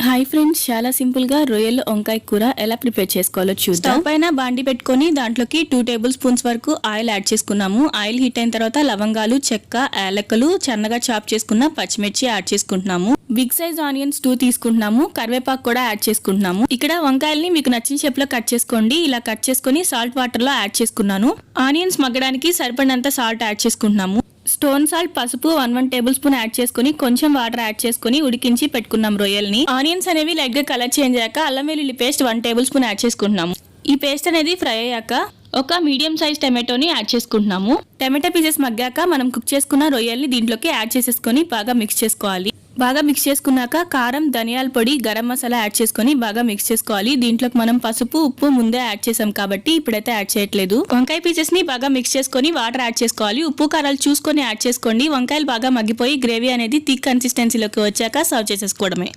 Hi friends, చాలా simple గా రొయ్యల వంకాయ కూర ఎలా ప్రిపేర్ చేసుకోవాలో చూద్దాం. స్టవ్ పైన బాండి పెట్టుకొని దాంట్లోకి 2 టేబుల్ స్పూన్స్ వరకు ఆయిల్ యాడ్ చేసుకున్నాము. ఆయిల్ హీట్ అయిన తర్వాత లవంగాలు, చెక్క, యాలకులు, సన్నగా చాప్ చేసుకున్న పచ్చిమిర్చి యాడ్ చేసుకుంటున్నాము. బిగ్ సైజ్ ఆనియన్స్ 2 తీసుకుంటున్నాము. కరివేపాకు కూడా యాడ్ చేసుకుంటున్నాము. ఇక్కడ వంకాయల్ని మీకు నచ్చిన షేప్ లో కట్ చేసుకోండి. ఇలా కట్ చేసుకుని సాల్ట్ వాటర్ లో యాడ్ చేసుకున్నాను. ఆనియన్స్ మగ్గడానికి సరిపడినంత సాల్ట్ యాడ్ చేసుకుంటున్నాము. స్టోన్ సాల్ట్, పసుపు 1 టేబుల్ స్పూన్ యాడ్ చేసుకుని కొంచెం వాటర్ యాడ్ చేసుకుని ఉడికించి పెట్టుకున్నాం రొయ్యల్ని. ఆనియన్స్ అనేవి లైట్ గా కలర్ చేంజ్ అయ్యాక అల్లం వెల్లుల్లి పేస్ట్ 1 టేబుల్ స్పూన్ యాడ్ చేసుకుంటున్నాము. ఈ పేస్ట్ అనేది ఫ్రై అయ్యాక ఒక మీడియం సైజ్ టమాటోని యాడ్ చేసుకుంటున్నాము. టమాటో పీసెస్ మగ్గాక మనం కుక్ చేసుకున్న రొయ్యల్ని దీంట్లోకి యాడ్ చేసేసుకొని బాగా మిక్స్ చేసుకోవాలి. బాగా మిక్స్ చేసుకున్నాక కారం, ధనియాల పొడి, గరం మసాలా యాడ్ చేసుకొని బాగా మిక్స్ చేసుకోవాలి. దీంట్లోకి మనం పసుపు, ఉప్పు ముందే యాడ్ చేసాం కాబట్టి ఇప్పుడైతే యాడ్ చేయట్లేదు. వంకాయ పీసెస్ ని బాగా మిక్స్ చేసుకొని వాటర్ యాడ్ చేసుకోవాలి. ఉప్పు కారాలు చూసుకొని యాడ్ చేసుకోండి. వంకాయలు బాగా మగ్గిపోయి గ్రేవీ అనేది థిక్ కన్సిస్టెన్సీలోకి వచ్చాక సర్వ్ చేసేసుకోవడమే.